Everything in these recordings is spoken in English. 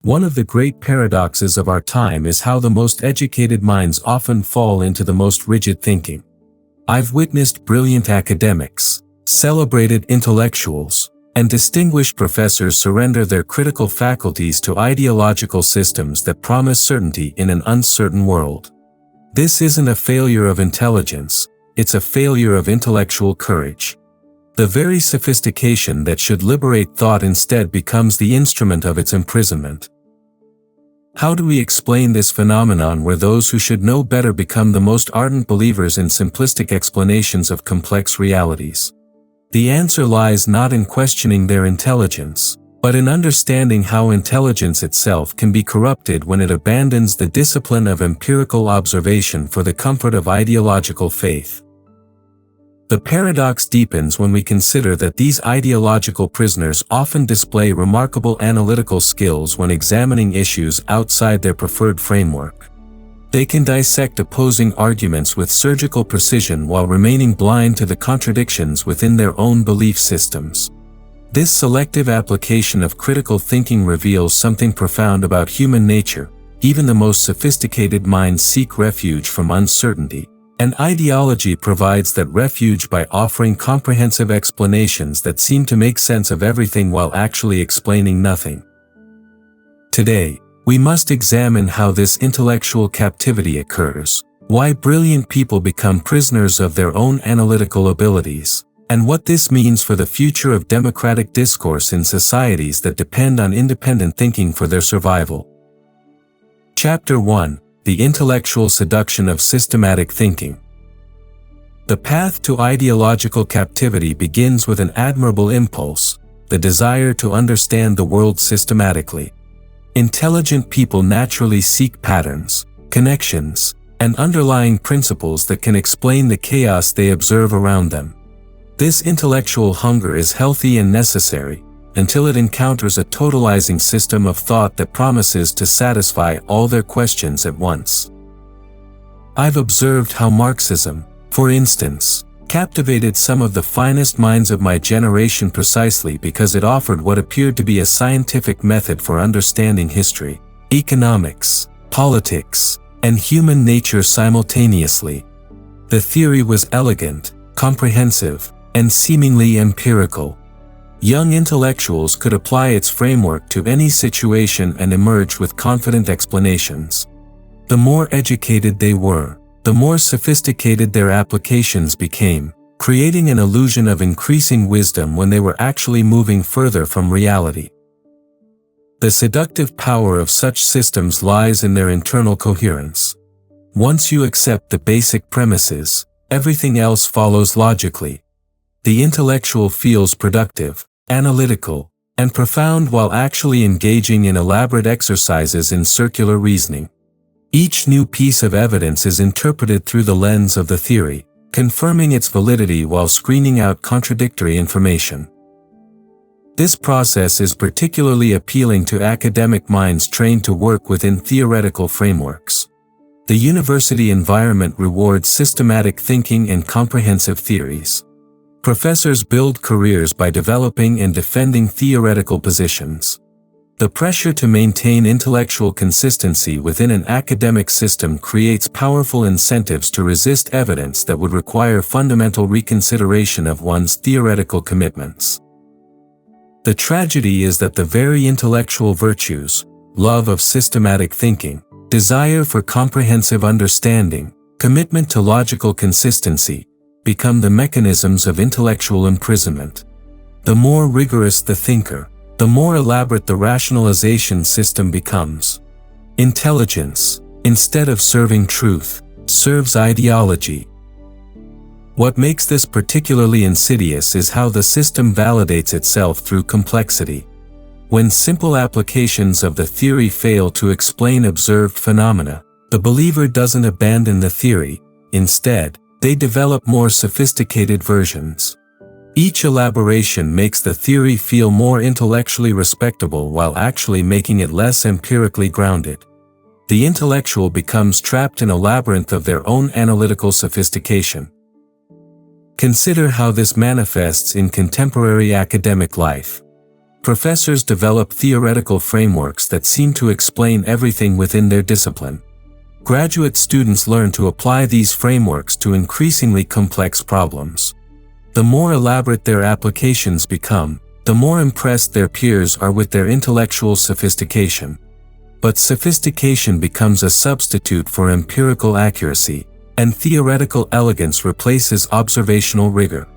One of the great paradoxes of our time is how the most educated minds often fall into the most rigid thinking. I've witnessed brilliant academics, celebrated intellectuals, and distinguished professors surrender their critical faculties to ideological systems that promise certainty in an uncertain world. This isn't a failure of intelligence, it's a failure of intellectual courage. The very sophistication that should liberate thought instead becomes the instrument of its imprisonment. How do we explain this phenomenon where those who should know better become the most ardent believers in simplistic explanations of complex realities? The answer lies not in questioning their intelligence, but in understanding how intelligence itself can be corrupted when it abandons the discipline of empirical observation for the comfort of ideological faith. The paradox deepens when we consider that these ideological prisoners often display remarkable analytical skills when examining issues outside their preferred framework. They can dissect opposing arguments with surgical precision while remaining blind to the contradictions within their own belief systems. This selective application of critical thinking reveals something profound about human nature. Even the most sophisticated minds seek refuge from uncertainty, and ideology provides that refuge by offering comprehensive explanations that seem to make sense of everything while actually explaining nothing. Today, we must examine how this intellectual captivity occurs, why brilliant people become prisoners of their own analytical abilities, and what this means for the future of democratic discourse in societies that depend on independent thinking for their survival. Chapter 1: The Intellectual Seduction of Systematic Thinking. The path to ideological captivity begins with an admirable impulse, the desire to understand the world systematically. Intelligent people naturally seek patterns, connections, and underlying principles that can explain the chaos they observe around them. This intellectual hunger is healthy and necessary, until it encounters a totalizing system of thought that promises to satisfy all their questions at once. I've observed how Marxism, for instance, captivated some of the finest minds of my generation precisely because it offered what appeared to be a scientific method for understanding history, economics, politics, and human nature simultaneously. The theory was elegant, comprehensive, and seemingly empirical. Young intellectuals could apply its framework to any situation and emerge with confident explanations. The more educated they were, the more sophisticated their applications became, creating an illusion of increasing wisdom when they were actually moving further from reality. The seductive power of such systems lies in their internal coherence. Once you accept the basic premises, everything else follows logically. The intellectual feels productive, analytical, and profound while actually engaging in elaborate exercises in circular reasoning. Each new piece of evidence is interpreted through the lens of the theory, confirming its validity while screening out contradictory information. This process is particularly appealing to academic minds trained to work within theoretical frameworks. The university environment rewards systematic thinking and comprehensive theories. Professors build careers by developing and defending theoretical positions. The pressure to maintain intellectual consistency within an academic system creates powerful incentives to resist evidence that would require fundamental reconsideration of one's theoretical commitments. The tragedy is that the very intellectual virtues, love of systematic thinking, desire for comprehensive understanding, commitment to logical consistency, become the mechanisms of intellectual imprisonment. The more rigorous the thinker, the more elaborate the rationalization system becomes. Intelligence, instead of serving truth, serves ideology. What makes this particularly insidious is how the system validates itself through complexity. When simple applications of the theory fail to explain observed phenomena, the believer doesn't abandon the theory. Instead, they develop more sophisticated versions. Each elaboration makes the theory feel more intellectually respectable while actually making it less empirically grounded. The intellectual becomes trapped in a labyrinth of their own analytical sophistication. Consider how this manifests in contemporary academic life. Professors develop theoretical frameworks that seem to explain everything within their discipline. Graduate students learn to apply these frameworks to increasingly complex problems. The more elaborate their applications become, the more impressed their peers are with their intellectual sophistication. But sophistication becomes a substitute for empirical accuracy, and theoretical elegance replaces observational rigor.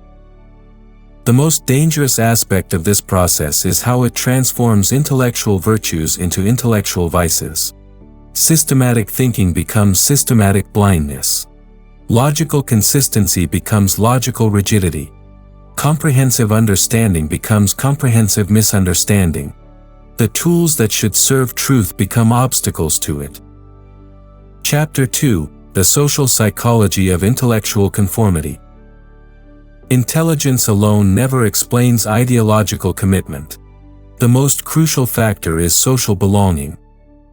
The most dangerous aspect of this process is how it transforms intellectual virtues into intellectual vices. Systematic thinking becomes systematic blindness. Logical consistency becomes logical rigidity. Comprehensive understanding becomes comprehensive misunderstanding. The tools that should serve truth become obstacles to it. Chapter 2: The Social Psychology of Intellectual Conformity. Intelligence alone never explains ideological commitment. The most crucial factor is social belonging.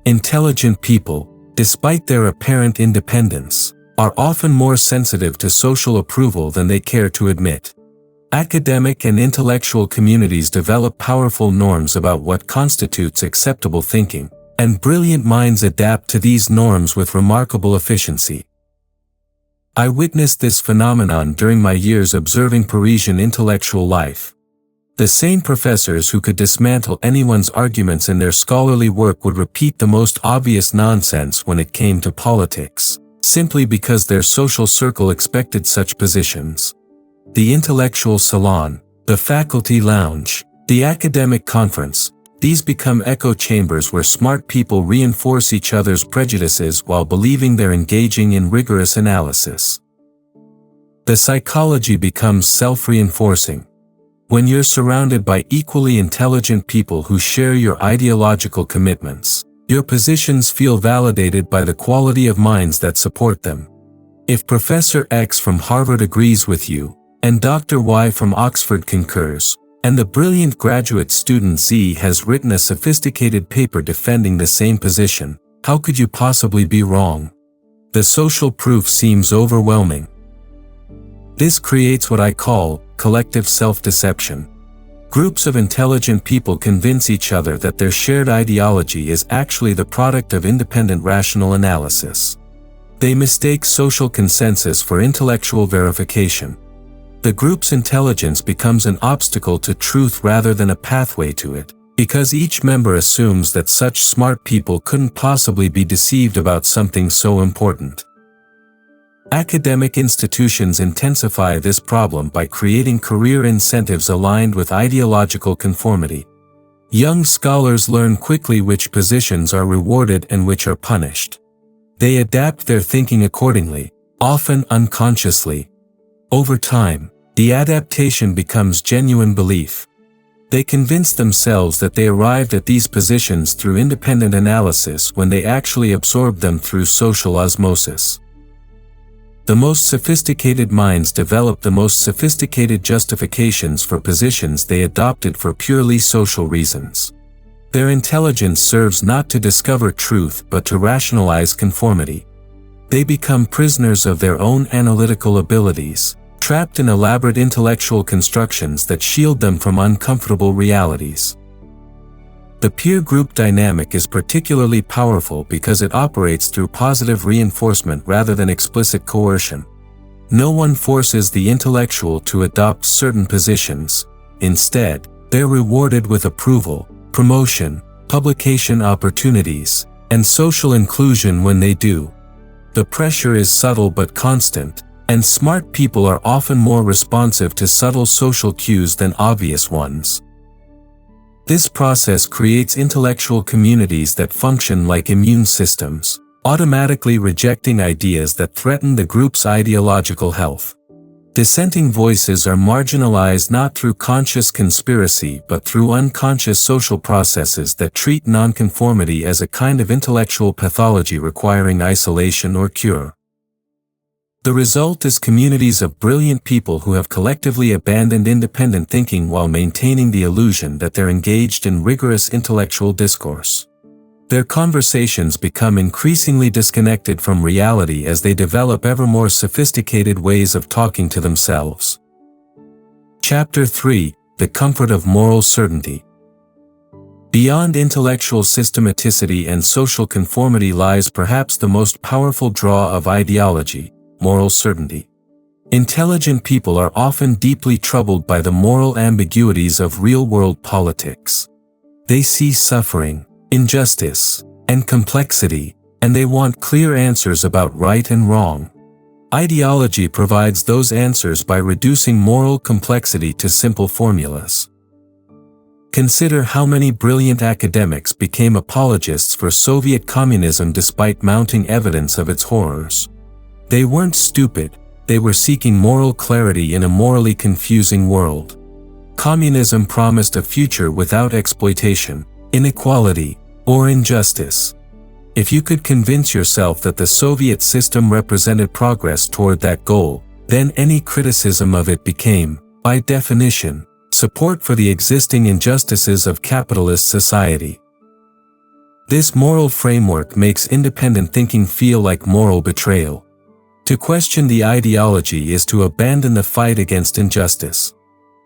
Intelligent people, despite their apparent independence, are often more sensitive to social approval than they care to admit. Academic and intellectual communities develop powerful norms about what constitutes acceptable thinking, and brilliant minds adapt to these norms with remarkable efficiency. I witnessed this phenomenon during my years observing Parisian intellectual life. The same professors who could dismantle anyone's arguments in their scholarly work would repeat the most obvious nonsense when it came to politics, simply because their social circle expected such positions. The intellectual salon, the faculty lounge, the academic conference, these become echo chambers where smart people reinforce each other's prejudices while believing they're engaging in rigorous analysis. The psychology becomes self-reinforcing. When you're surrounded by equally intelligent people who share your ideological commitments, your positions feel validated by the quality of minds that support them. If Professor X from Harvard agrees with you, and Dr. Y from Oxford concurs, and the brilliant graduate student Z has written a sophisticated paper defending the same position, how could you possibly be wrong? The social proof seems overwhelming. This creates what I call collective self-deception. Groups of intelligent people convince each other that their shared ideology is actually the product of independent rational analysis. They mistake social consensus for intellectual verification. The group's intelligence becomes an obstacle to truth rather than a pathway to it, because each member assumes that such smart people couldn't possibly be deceived about something so important. Academic institutions intensify this problem by creating career incentives aligned with ideological conformity. Young scholars learn quickly which positions are rewarded and which are punished. They adapt their thinking accordingly, often unconsciously. Over time, the adaptation becomes genuine belief. They convince themselves that they arrived at these positions through independent analysis when they actually absorbed them through social osmosis. The most sophisticated minds develop the most sophisticated justifications for positions they adopted for purely social reasons. Their intelligence serves not to discover truth but to rationalize conformity. They become prisoners of their own analytical abilities, trapped in elaborate intellectual constructions that shield them from uncomfortable realities. The peer group dynamic is particularly powerful because it operates through positive reinforcement rather than explicit coercion. No one forces the intellectual to adopt certain positions. Instead, they're rewarded with approval, promotion, publication opportunities, and social inclusion when they do. The pressure is subtle but constant, and smart people are often more responsive to subtle social cues than obvious ones. This process creates intellectual communities that function like immune systems, automatically rejecting ideas that threaten the group's ideological health. Dissenting voices are marginalized not through conscious conspiracy but through unconscious social processes that treat nonconformity as a kind of intellectual pathology requiring isolation or cure. The result is communities of brilliant people who have collectively abandoned independent thinking while maintaining the illusion that they're engaged in rigorous intellectual discourse. Their conversations become increasingly disconnected from reality as they develop ever more sophisticated ways of talking to themselves. Chapter 3: The Comfort of Moral Certainty. Beyond intellectual systematicity and social conformity lies perhaps the most powerful draw of ideology, moral certainty. Intelligent people are often deeply troubled by the moral ambiguities of real-world politics. They see suffering, injustice, and complexity, and they want clear answers about right and wrong. Ideology provides those answers by reducing moral complexity to simple formulas. Consider how many brilliant academics became apologists for Soviet communism despite mounting evidence of its horrors. They weren't stupid, they were seeking moral clarity in a morally confusing world. Communism promised a future without exploitation, inequality, or injustice. If you could convince yourself that the Soviet system represented progress toward that goal, then any criticism of it became, by definition, support for the existing injustices of capitalist society. This moral framework makes independent thinking feel like moral betrayal. To question the ideology is to abandon the fight against injustice.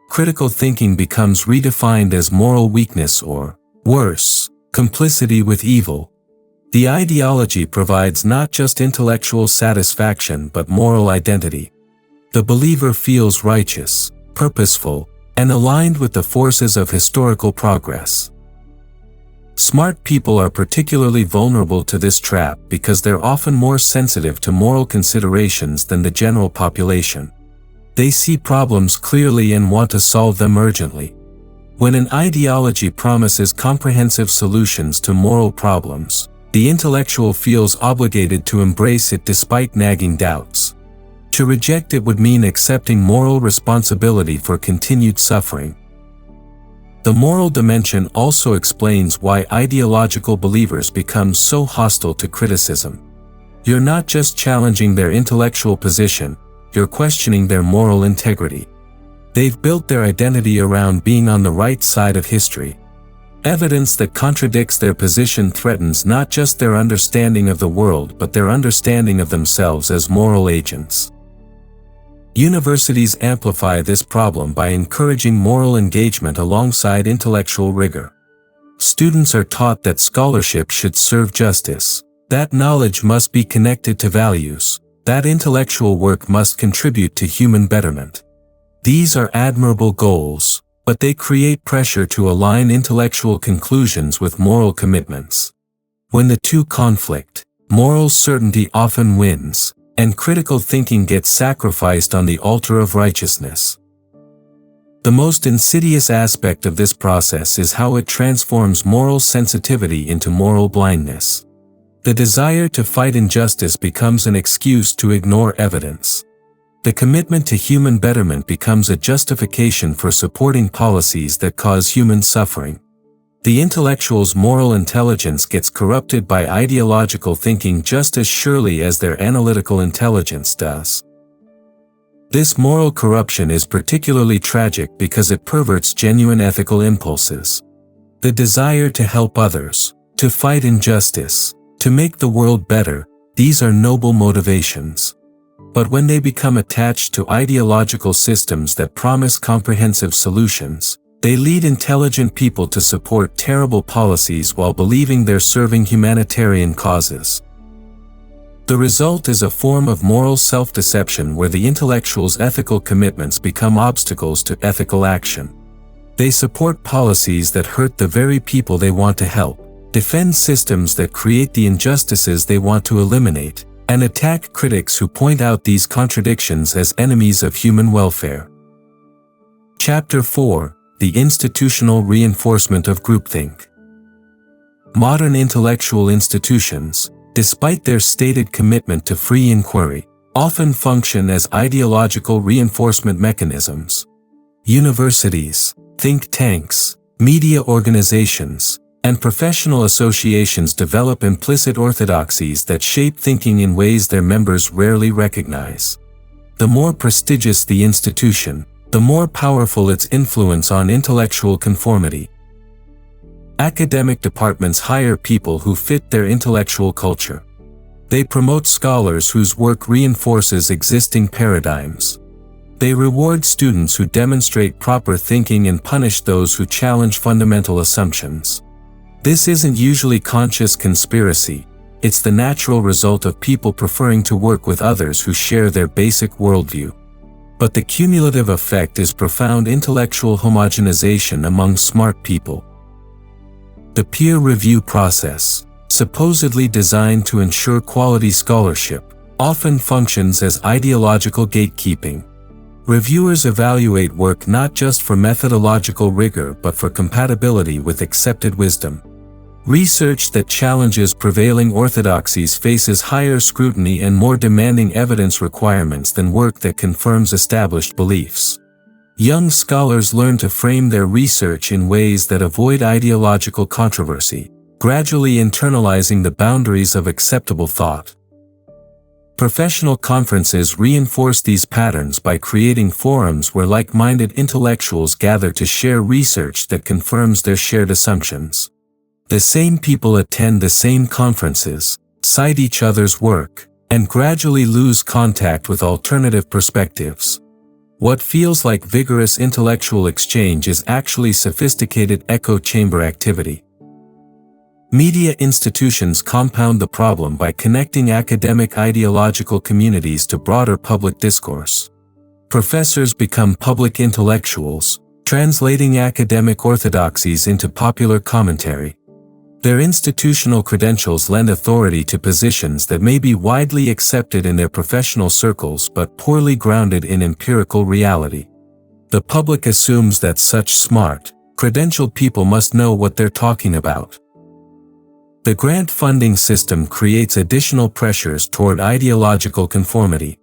Critical thinking becomes redefined as moral weakness or, worse, complicity with evil. The ideology provides not just intellectual satisfaction but moral identity. The believer feels righteous, purposeful, and aligned with the forces of historical progress. Smart people are particularly vulnerable to this trap because they're often more sensitive to moral considerations than the general population. They see problems clearly and want to solve them urgently. When an ideology promises comprehensive solutions to moral problems, the intellectual feels obligated to embrace it despite nagging doubts. To reject it would mean accepting moral responsibility for continued suffering. The moral dimension also explains why ideological believers become so hostile to criticism. You're not just challenging their intellectual position, you're questioning their moral integrity. They've built their identity around being on the right side of history. Evidence that contradicts their position threatens not just their understanding of the world but their understanding of themselves as moral agents. Universities amplify this problem by encouraging moral engagement alongside intellectual rigor. Students are taught that scholarship should serve justice, that knowledge must be connected to values, that intellectual work must contribute to human betterment. These are admirable goals, but they create pressure to align intellectual conclusions with moral commitments. When the two conflict, moral certainty often wins, and critical thinking gets sacrificed on the altar of righteousness. The most insidious aspect of this process is how it transforms moral sensitivity into moral blindness. The desire to fight injustice becomes an excuse to ignore evidence. The commitment to human betterment becomes a justification for supporting policies that cause human suffering. The intellectual's moral intelligence gets corrupted by ideological thinking just as surely as their analytical intelligence does. This moral corruption is particularly tragic because it perverts genuine ethical impulses. The desire to help others, to fight injustice, to make the world better, these are noble motivations. But when they become attached to ideological systems that promise comprehensive solutions, they lead intelligent people to support terrible policies while believing they're serving humanitarian causes. The result is a form of moral self-deception where the intellectual's ethical commitments become obstacles to ethical action. They support policies that hurt the very people they want to help, defend systems that create the injustices they want to eliminate, and attack critics who point out these contradictions as enemies of human welfare. Chapter 4: The Institutional Reinforcement of Groupthink. Modern intellectual institutions, despite their stated commitment to free inquiry, often function as ideological reinforcement mechanisms. Universities, think tanks, media organizations, and professional associations develop implicit orthodoxies that shape thinking in ways their members rarely recognize. The more prestigious the institution, the more powerful its influence on intellectual conformity. Academic departments hire people who fit their intellectual culture. They promote scholars whose work reinforces existing paradigms. They reward students who demonstrate proper thinking and punish those who challenge fundamental assumptions. This isn't usually conscious conspiracy, it's the natural result of people preferring to work with others who share their basic worldview. But the cumulative effect is profound intellectual homogenization among smart people. The peer review process, supposedly designed to ensure quality scholarship, often functions as ideological gatekeeping. Reviewers evaluate work not just for methodological rigor but for compatibility with accepted wisdom. Research that challenges prevailing orthodoxies faces higher scrutiny and more demanding evidence requirements than work that confirms established beliefs. Young scholars learn to frame their research in ways that avoid ideological controversy, gradually internalizing the boundaries of acceptable thought. Professional conferences reinforce these patterns by creating forums where like-minded intellectuals gather to share research that confirms their shared assumptions. The same people attend the same conferences, cite each other's work, and gradually lose contact with alternative perspectives. What feels like vigorous intellectual exchange is actually sophisticated echo chamber activity. Media institutions compound the problem by connecting academic ideological communities to broader public discourse. Professors become public intellectuals, translating academic orthodoxies into popular commentary. Their institutional credentials lend authority to positions that may be widely accepted in their professional circles but poorly grounded in empirical reality. The public assumes that such smart, credentialed people must know what they're talking about. The grant funding system creates additional pressures toward ideological conformity.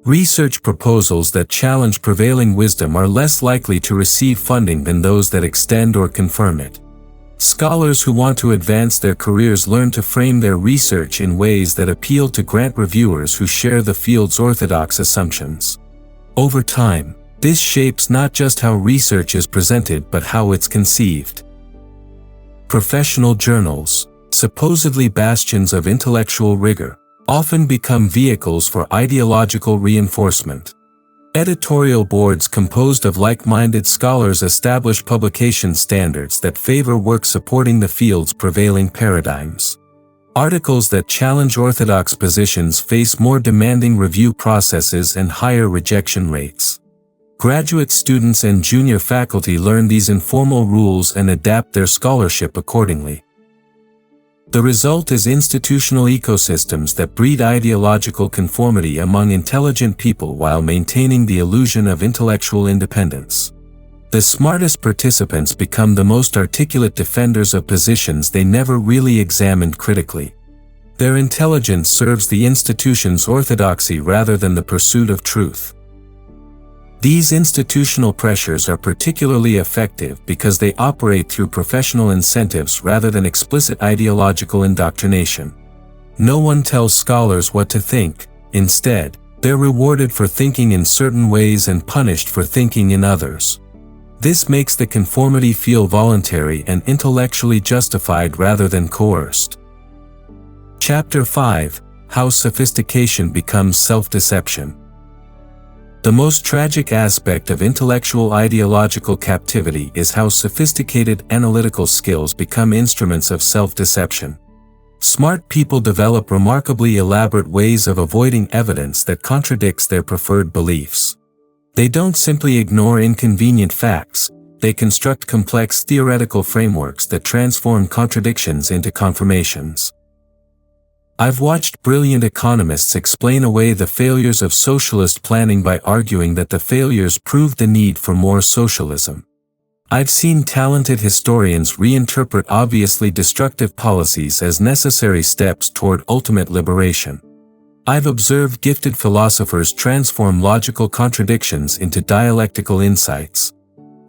Research proposals that challenge prevailing wisdom are less likely to receive funding than those that extend or confirm it. Scholars who want to advance their careers learn to frame their research in ways that appeal to grant reviewers who share the field's orthodox assumptions. Over time, this shapes not just how research is presented but how it's conceived. Professional journals, supposedly bastions of intellectual rigor, often become vehicles for ideological reinforcement. Editorial boards composed of like-minded scholars establish publication standards that favor work supporting the field's prevailing paradigms. Articles that challenge orthodox positions face more demanding review processes and higher rejection rates. Graduate students and junior faculty learn these informal rules and adapt their scholarship accordingly. The result is institutional ecosystems that breed ideological conformity among intelligent people while maintaining the illusion of intellectual independence. The smartest participants become the most articulate defenders of positions they never really examined critically. Their intelligence serves the institution's orthodoxy rather than the pursuit of truth. These institutional pressures are particularly effective because they operate through professional incentives rather than explicit ideological indoctrination. No one tells scholars what to think, instead, they're rewarded for thinking in certain ways and punished for thinking in others. This makes the conformity feel voluntary and intellectually justified rather than coerced. Chapter 5: How Sophistication Becomes Self-Deception. The most tragic aspect of intellectual ideological captivity is how sophisticated analytical skills become instruments of self-deception. Smart people develop remarkably elaborate ways of avoiding evidence that contradicts their preferred beliefs. They don't simply ignore inconvenient facts, they construct complex theoretical frameworks that transform contradictions into confirmations. I've watched brilliant economists explain away the failures of socialist planning by arguing that the failures proved the need for more socialism. I've seen talented historians reinterpret obviously destructive policies as necessary steps toward ultimate liberation. I've observed gifted philosophers transform logical contradictions into dialectical insights.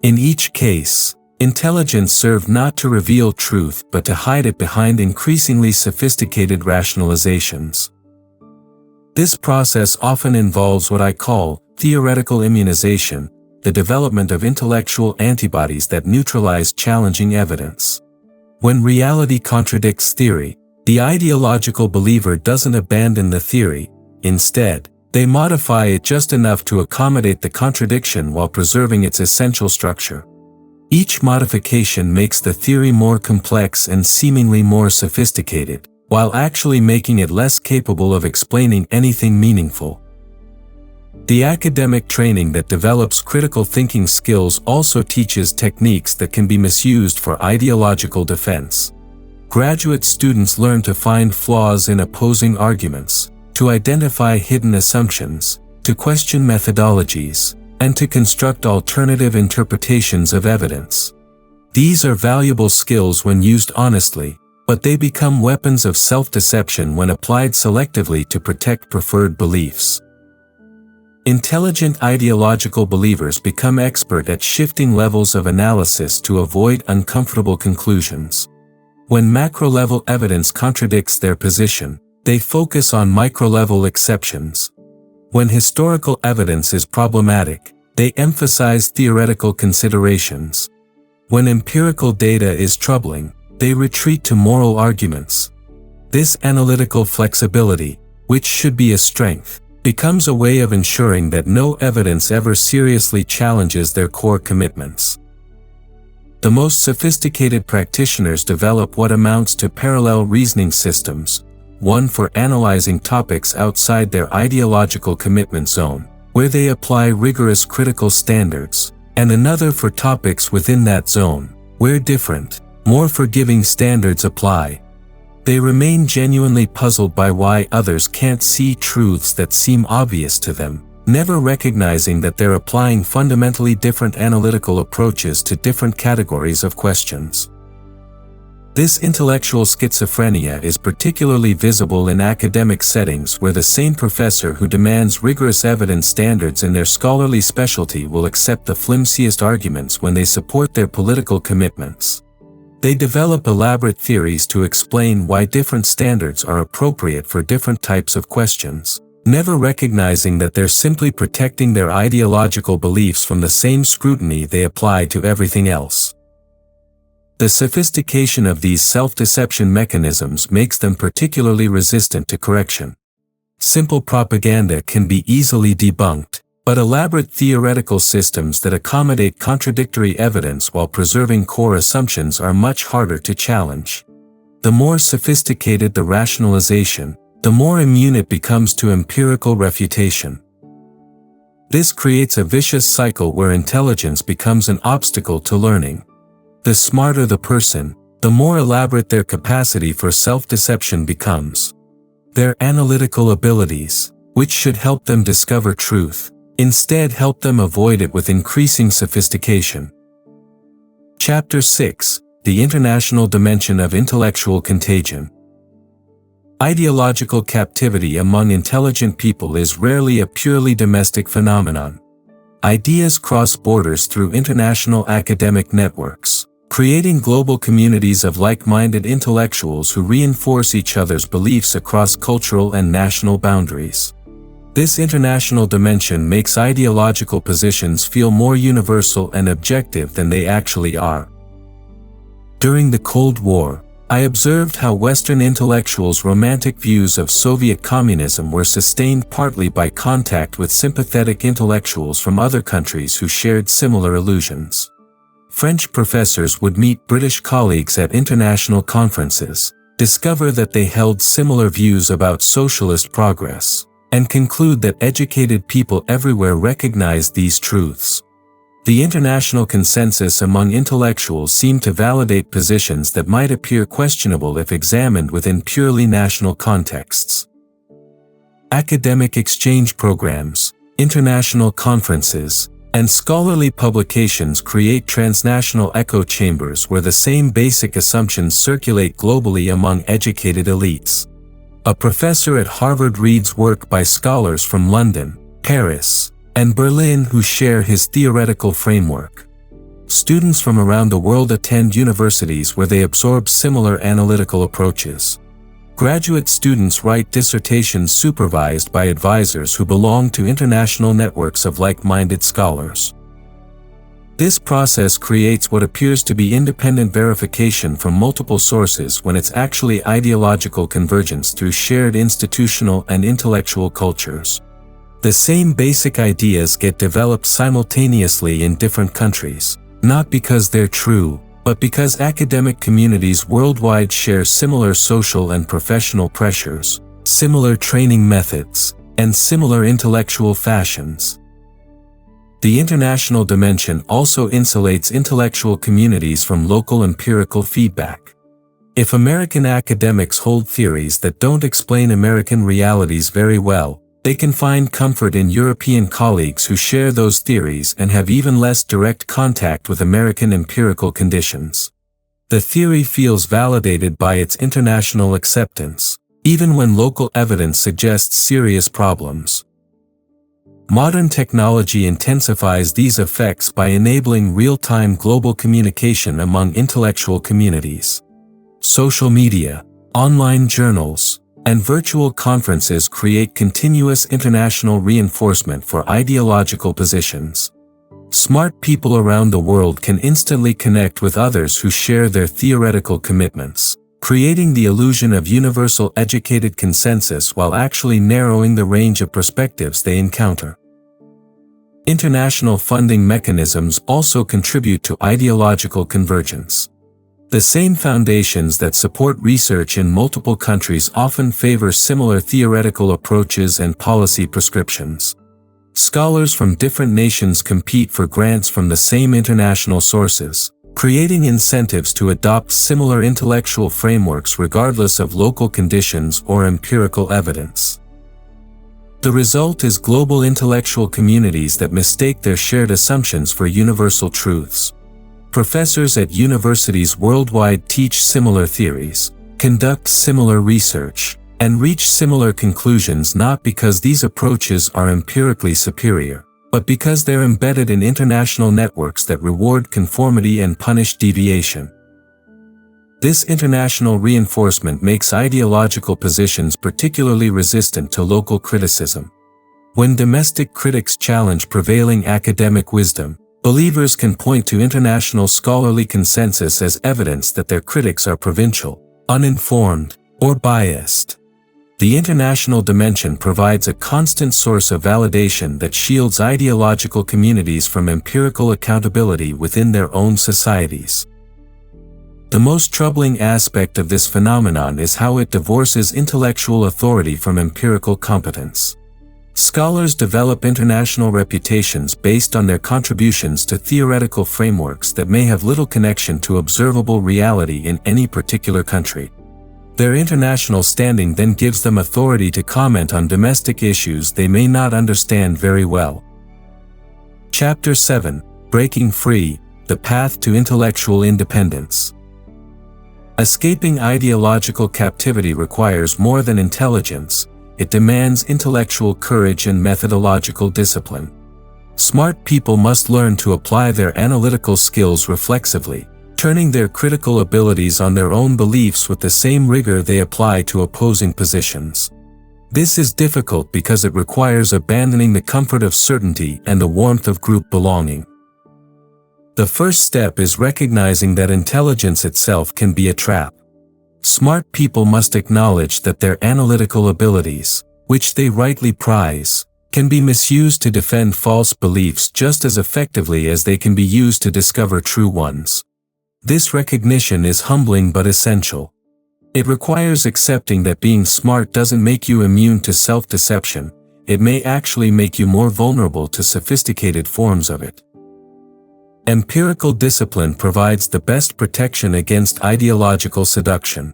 In each case, intelligence served not to reveal truth but to hide it behind increasingly sophisticated rationalizations. This process often involves what I call theoretical immunization, the development of intellectual antibodies that neutralize challenging evidence. When reality contradicts theory, the ideological believer doesn't abandon the theory, instead, they modify it just enough to accommodate the contradiction while preserving its essential structure. Each modification makes the theory more complex and seemingly more sophisticated, while actually making it less capable of explaining anything meaningful. The academic training that develops critical thinking skills also teaches techniques that can be misused for ideological defense. Graduate students learn to find flaws in opposing arguments, to identify hidden assumptions, to question methodologies, and to construct alternative interpretations of evidence. These are valuable skills when used honestly, but they become weapons of self-deception when applied selectively to protect preferred beliefs. Intelligent ideological believers become expert at shifting levels of analysis to avoid uncomfortable conclusions. When macro-level evidence contradicts their position, they focus on micro-level exceptions. When historical evidence is problematic, they emphasize theoretical considerations. When empirical data is troubling, they retreat to moral arguments. This analytical flexibility, which should be a strength, becomes a way of ensuring that no evidence ever seriously challenges their core commitments. The most sophisticated practitioners develop what amounts to parallel reasoning systems, one for analyzing topics outside their ideological commitment zone, where they apply rigorous critical standards, and another for topics within that zone, where different, more forgiving standards apply. They remain genuinely puzzled by why others can't see truths that seem obvious to them, never recognizing that they're applying fundamentally different analytical approaches to different categories of questions. This intellectual schizophrenia is particularly visible in academic settings where the same professor who demands rigorous evidence standards in their scholarly specialty will accept the flimsiest arguments when they support their political commitments. They develop elaborate theories to explain why different standards are appropriate for different types of questions, never recognizing that they're simply protecting their ideological beliefs from the same scrutiny they apply to everything else. The sophistication of these self-deception mechanisms makes them particularly resistant to correction. Simple propaganda can be easily debunked, but elaborate theoretical systems that accommodate contradictory evidence while preserving core assumptions are much harder to challenge. The more sophisticated the rationalization, the more immune it becomes to empirical refutation. This creates a vicious cycle where intelligence becomes an obstacle to learning. The smarter the person, the more elaborate their capacity for self-deception becomes. Their analytical abilities, which should help them discover truth, instead help them avoid it with increasing sophistication. Chapter 6: The International Dimension of Intellectual Contagion. Ideological captivity among intelligent people is rarely a purely domestic phenomenon. Ideas cross borders through international academic networks, creating global communities of like-minded intellectuals who reinforce each other's beliefs across cultural and national boundaries. This international dimension makes ideological positions feel more universal and objective than they actually are. During the Cold War, I observed how Western intellectuals' romantic views of Soviet communism were sustained partly by contact with sympathetic intellectuals from other countries who shared similar illusions. French professors would meet British colleagues at international conferences, discover that they held similar views about socialist progress, and conclude that educated people everywhere recognized these truths. The international consensus among intellectuals seemed to validate positions that might appear questionable if examined within purely national contexts. Academic exchange programs, international conferences, and scholarly publications create transnational echo chambers where the same basic assumptions circulate globally among educated elites. A professor at Harvard reads work by scholars from London, Paris, and Berlin who share his theoretical framework. Students from around the world attend universities where they absorb similar analytical approaches. Graduate students write dissertations supervised by advisors who belong to international networks of like-minded scholars. This process creates what appears to be independent verification from multiple sources when it's actually ideological convergence through shared institutional and intellectual cultures. The same basic ideas get developed simultaneously in different countries, not because they're true, but because academic communities worldwide share similar social and professional pressures, similar training methods, and similar intellectual fashions. The international dimension also insulates intellectual communities from local empirical feedback. If American academics hold theories that don't explain American realities very well, they can find comfort in European colleagues who share those theories and have even less direct contact with American empirical conditions. The theory feels validated by its international acceptance, even when local evidence suggests serious problems. Modern technology intensifies these effects by enabling real-time global communication among intellectual communities. Social media, online journals, and virtual conferences create continuous international reinforcement for ideological positions. Smart people around the world can instantly connect with others who share their theoretical commitments, creating the illusion of universal educated consensus while actually narrowing the range of perspectives they encounter. International funding mechanisms also contribute to ideological convergence. The same foundations that support research in multiple countries often favor similar theoretical approaches and policy prescriptions. Scholars from different nations compete for grants from the same international sources, creating incentives to adopt similar intellectual frameworks regardless of local conditions or empirical evidence. The result is global intellectual communities that mistake their shared assumptions for universal truths. Professors at universities worldwide teach similar theories, conduct similar research, and reach similar conclusions not because these approaches are empirically superior, but because they're embedded in international networks that reward conformity and punish deviation. This international reinforcement makes ideological positions particularly resistant to local criticism. When domestic critics challenge prevailing academic wisdom, believers can point to international scholarly consensus as evidence that their critics are provincial, uninformed, or biased. The international dimension provides a constant source of validation that shields ideological communities from empirical accountability within their own societies. The most troubling aspect of this phenomenon is how it divorces intellectual authority from empirical competence. Scholars develop international reputations based on their contributions to theoretical frameworks that may have little connection to observable reality in any particular country. Their international standing then gives them authority to comment on domestic issues they may not understand very well. Chapter 7: Breaking Free: The Path to Intellectual Independence. Escaping ideological captivity requires more than intelligence. It demands intellectual courage and methodological discipline. Smart people must learn to apply their analytical skills reflexively, turning their critical abilities on their own beliefs with the same rigor they apply to opposing positions. This is difficult because it requires abandoning the comfort of certainty and the warmth of group belonging. The first step is recognizing that intelligence itself can be a trap. Smart people must acknowledge that their analytical abilities, which they rightly prize, can be misused to defend false beliefs just as effectively as they can be used to discover true ones. This recognition is humbling but essential. It requires accepting that being smart doesn't make you immune to self-deception. It may actually make you more vulnerable to sophisticated forms of it. Empirical discipline provides the best protection against ideological seduction.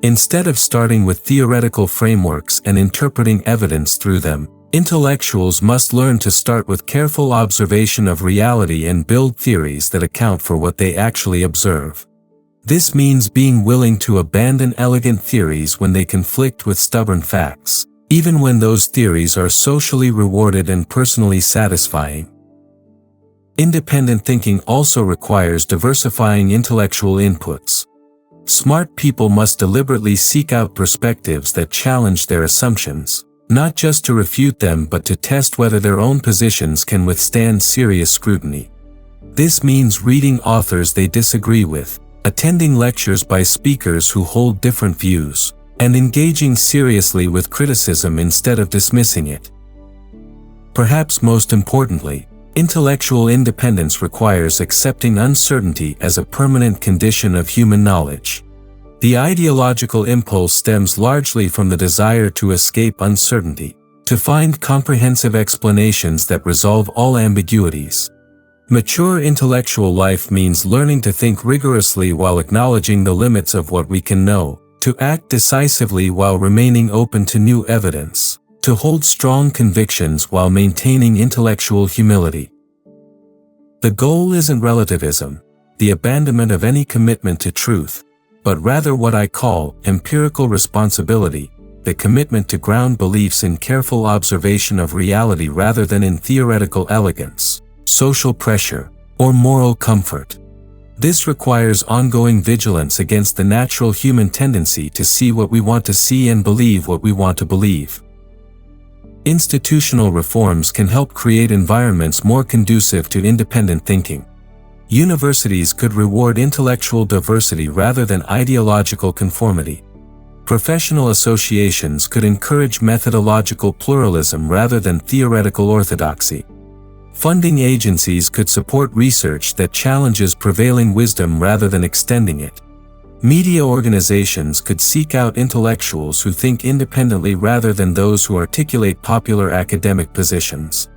Instead of starting with theoretical frameworks and interpreting evidence through them, intellectuals must learn to start with careful observation of reality and build theories that account for what they actually observe. This means being willing to abandon elegant theories when they conflict with stubborn facts, even when those theories are socially rewarded and personally satisfying. Independent thinking also requires diversifying intellectual inputs. Smart people must deliberately seek out perspectives that challenge their assumptions, not just to refute them but to test whether their own positions can withstand serious scrutiny. This means reading authors they disagree with, attending lectures by speakers who hold different views, and engaging seriously with criticism instead of dismissing it. Perhaps most importantly, Intellectual independence requires accepting uncertainty as a permanent condition of human knowledge. The ideological impulse stems largely from the desire to escape uncertainty, to find comprehensive explanations that resolve all ambiguities. Mature intellectual life means learning to think rigorously while acknowledging the limits of what we can know, to act decisively while remaining open to new evidence, to hold strong convictions while maintaining intellectual humility. The goal isn't relativism, the abandonment of any commitment to truth, but rather what I call empirical responsibility, the commitment to ground beliefs in careful observation of reality rather than in theoretical elegance, social pressure, or moral comfort. This requires ongoing vigilance against the natural human tendency to see what we want to see and believe what we want to believe. Institutional reforms can help create environments more conducive to independent thinking. Universities could reward intellectual diversity rather than ideological conformity. Professional associations could encourage methodological pluralism rather than theoretical orthodoxy. Funding agencies could support research that challenges prevailing wisdom rather than extending it. Media organizations could seek out intellectuals who think independently rather than those who articulate popular academic positions.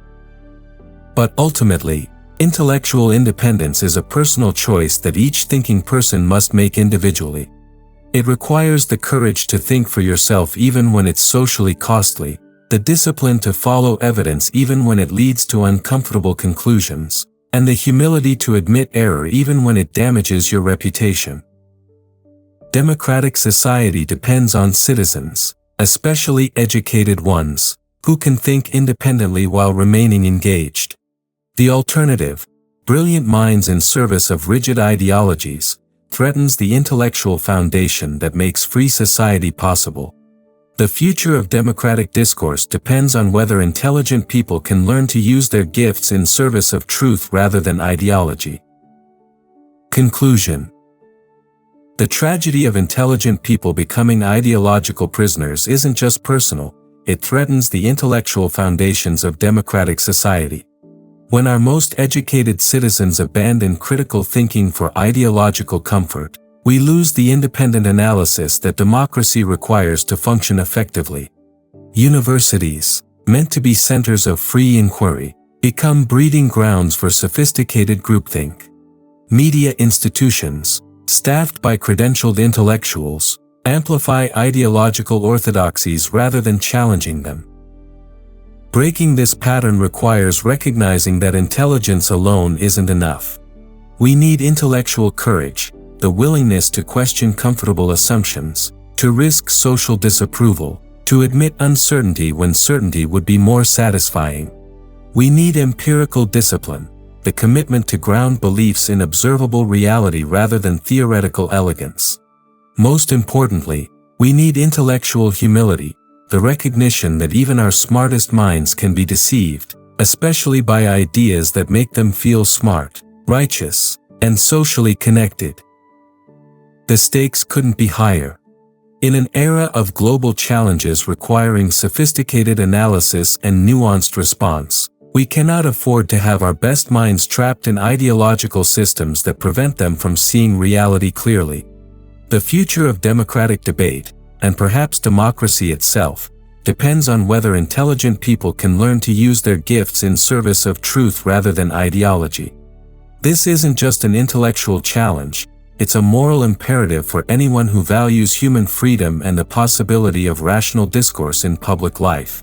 But ultimately, intellectual independence is a personal choice that each thinking person must make individually. It requires the courage to think for yourself even when it's socially costly, the discipline to follow evidence even when it leads to uncomfortable conclusions, and the humility to admit error even when it damages your reputation. Democratic society depends on citizens, especially educated ones, who can think independently while remaining engaged. The alternative, brilliant minds in service of rigid ideologies, threatens the intellectual foundation that makes free society possible. The future of democratic discourse depends on whether intelligent people can learn to use their gifts in service of truth rather than ideology. Conclusion. The tragedy of intelligent people becoming ideological prisoners isn't just personal, it threatens the intellectual foundations of democratic society. When our most educated citizens abandon critical thinking for ideological comfort, we lose the independent analysis that democracy requires to function effectively. Universities, meant to be centers of free inquiry, become breeding grounds for sophisticated groupthink. Media institutions, staffed by credentialed intellectuals, amplify ideological orthodoxies rather than challenging them. Breaking this pattern requires recognizing that intelligence alone isn't enough. We need intellectual courage, the willingness to question comfortable assumptions, to risk social disapproval, to admit uncertainty when certainty would be more satisfying. We need empirical discipline, the commitment to ground beliefs in observable reality rather than theoretical elegance. Most importantly, we need intellectual humility, the recognition that even our smartest minds can be deceived, especially by ideas that make them feel smart, righteous, and socially connected. The stakes couldn't be higher. In an era of global challenges requiring sophisticated analysis and nuanced response, we cannot afford to have our best minds trapped in ideological systems that prevent them from seeing reality clearly. The future of democratic debate, and perhaps democracy itself, depends on whether intelligent people can learn to use their gifts in service of truth rather than ideology. This isn't just an intellectual challenge, it's a moral imperative for anyone who values human freedom and the possibility of rational discourse in public life.